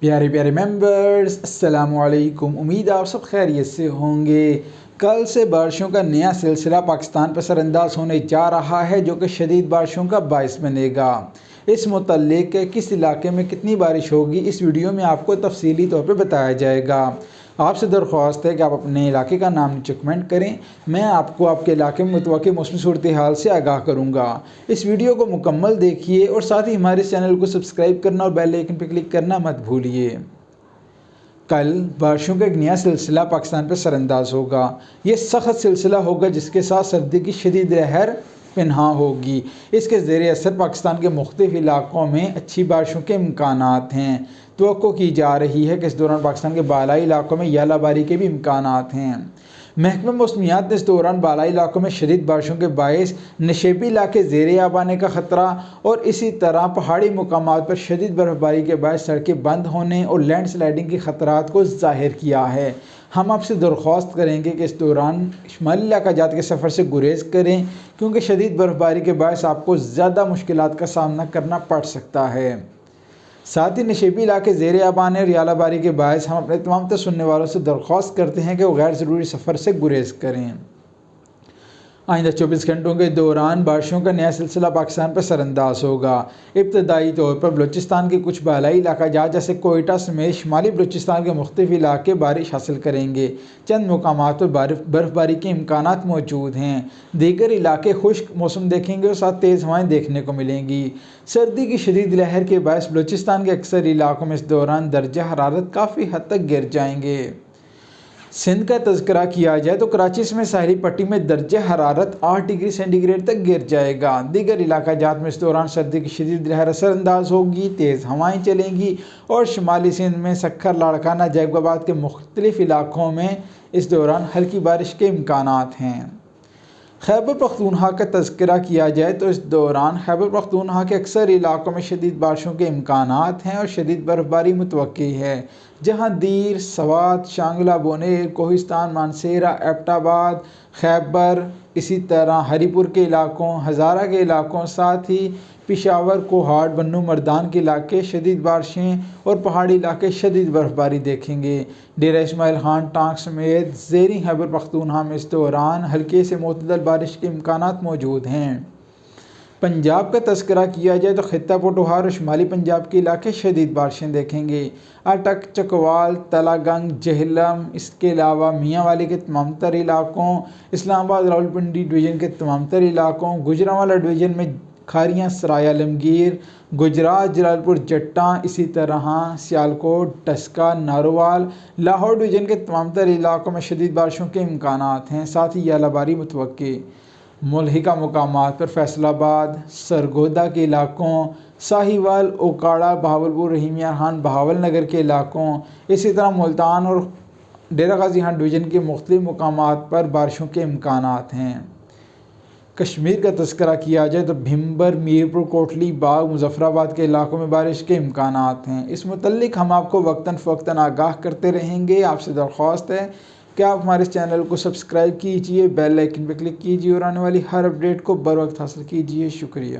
پیارے پیارے ممبرز، السلام علیکم۔ امید آپ سب خیریت سے ہوں گے۔ کل سے بارشوں کا نیا سلسلہ پاکستان پر سر انداز ہونے جا رہا ہے، جو کہ شدید بارشوں کا باعث بنے گا۔ اس متعلق کس علاقے میں کتنی بارش ہوگی، اس ویڈیو میں آپ کو تفصیلی طور پہ بتایا جائے گا۔ آپ سے درخواست ہے کہ آپ اپنے علاقے کا نام نیچے کمنٹ کریں، میں آپ کو آپ کے علاقے میں متوقع موسمی صورتحال سے آگاہ کروں گا۔ اس ویڈیو کو مکمل دیکھیے اور ساتھ ہی ہمارے چینل کو سبسکرائب کرنا اور بیل آئیکن پر کلک کرنا مت بھولیے۔ کل بارشوں کا ایک نیا سلسلہ پاکستان پر سر انداز ہوگا۔ یہ سخت سلسلہ ہوگا جس کے ساتھ سردی کی شدید لہر پنہاں ہوگی۔ اس کے زیر اثر پاکستان کے مختلف علاقوں میں اچھی بارشوں کے امکانات ہیں۔ توقع کی جا رہی ہے کہ اس دوران پاکستان کے بالائی علاقوں میں ژالہ باری کے بھی امکانات ہیں۔ محکمہ موسمیات نے اس دوران بالائی علاقوں میں شدید بارشوں کے باعث نشیبی علاقے زیر آب آنے کا خطرہ اور اسی طرح پہاڑی مقامات پر شدید برف باری کے باعث سڑکیں بند ہونے اور لینڈ سلائڈنگ کے خطرات کو ظاہر کیا ہے۔ ہم آپ سے درخواست کریں گے کہ اس دوران شمالی علاقہ جات کے سفر سے گریز کریں، کیونکہ شدید برف باری کے باعث آپ کو زیادہ مشکلات کا سامنا کرنا پڑ سکتا ہے۔ ساتھ ہی نشیبی علاقے زیر آب آنے اور ژالہ باری کے باعث ہم اپنے تمام سننے والوں سے درخواست کرتے ہیں کہ وہ غیر ضروری سفر سے گریز کریں۔ آئندہ 24 گھنٹوں کے دوران بارشوں کا نیا سلسلہ پاکستان پر سر انداز ہوگا۔ ابتدائی طور پر بلوچستان کے کچھ بالائی علاقہ جات جیسے کوئٹہ سمیت شمالی بلوچستان کے مختلف علاقے بارش حاصل کریں گے۔ چند مقامات پر برف باری کے امکانات موجود ہیں۔ دیگر علاقے خشک موسم دیکھیں گے اور ساتھ تیز ہوائیں دیکھنے کو ملیں گی۔ سردی کی شدید لہر کے باعث بلوچستان کے اکثر علاقوں میں اس دوران درجہ حرارت کافی حد تک گر جائیں گے۔ سندھ کا تذکرہ کیا جائے تو کراچی میں ساحلی پٹی میں درجہ حرارت 8 ڈگری سینٹی گریڈ تک گر جائے گا۔ دیگر علاقہ جات میں اس دوران سردی کی شدید لہر اثر انداز ہوگی، تیز ہوائیں چلیں گی اور شمالی سندھ میں سکھر، لاڑکانہ، جیکب آباد کے مختلف علاقوں میں اس دوران ہلکی بارش کے امکانات ہیں۔ خیبر پختونخوا کا تذکرہ کیا جائے تو اس دوران خیبر پختونخوا کے اکثر علاقوں میں شدید بارشوں کے امکانات ہیں اور شدید برف باری متوقع ہے، جہاں دیر، سوات، شانگلہ، بونیر، کوہستان، مانسہرہ، ایبٹ آباد، خیبر، اسی طرح ہری پور کے علاقوں، ہزارہ کے علاقوں، ساتھ ہی پشاور، کوہاٹ، بنو مردان کے علاقے شدید بارشیں اور پہاڑی علاقے شدید برف باری دیکھیں گے۔ ڈیرہ اسماعیل خان، ٹانک سمیت زیریں خیبر پختونخوا میں اس دوران ہلکے سے معتدل بارش کے امکانات موجود ہیں۔ پنجاب کا تذکرہ کیا جائے تو خطہ پوٹھوہار اور شمالی پنجاب کے علاقے شدید بارشیں دیکھیں گے۔ اٹک، چکوال، تلہ گنگ، جہلم، اس کے علاوہ میاں والی کے تمام تر علاقوں، اسلام آباد راولپنڈی ڈویژن کے تمام تر علاقوں، گوجرانوالہ ڈویژن میں کھاریاں، سرائے عالمگیر، گجرات، جلال پور جٹاں، اسی طرح سیالکوٹ، ٹسکا، نارووال، لاہور ڈویژن کے تمام تر علاقوں میں شدید بارشوں کے امکانات ہیں، ساتھ ہی ژالہ باری متوقع۔ ملحقہ مقامات پر فیصل آباد، سرگودا کے علاقوں، ساہیوال، اوکاڑا، بہاولپور، رحیم یار خان، بہاول نگر کے علاقوں، اسی طرح ملتان اور ڈیرہ غازی خان ڈویژن کے مختلف مقامات پر بارشوں کے امکانات ہیں۔ کشمیر کا تذکرہ کیا جائے تو بھمبر، میرپور، کوٹلی باغ، مظفر آباد کے علاقوں میں بارش کے امکانات ہیں۔ اس متعلق ہم آپ کو وقتاً فوقتاً آگاہ کرتے رہیں گے۔ آپ سے درخواست ہے کہ آپ ہمارے چینل کو سبسکرائب کیجئے، بیل آئیکن پر کلک کیجئے اور آنے والی ہر اپڈیٹ کو بروقت حاصل کیجئے۔ شکریہ۔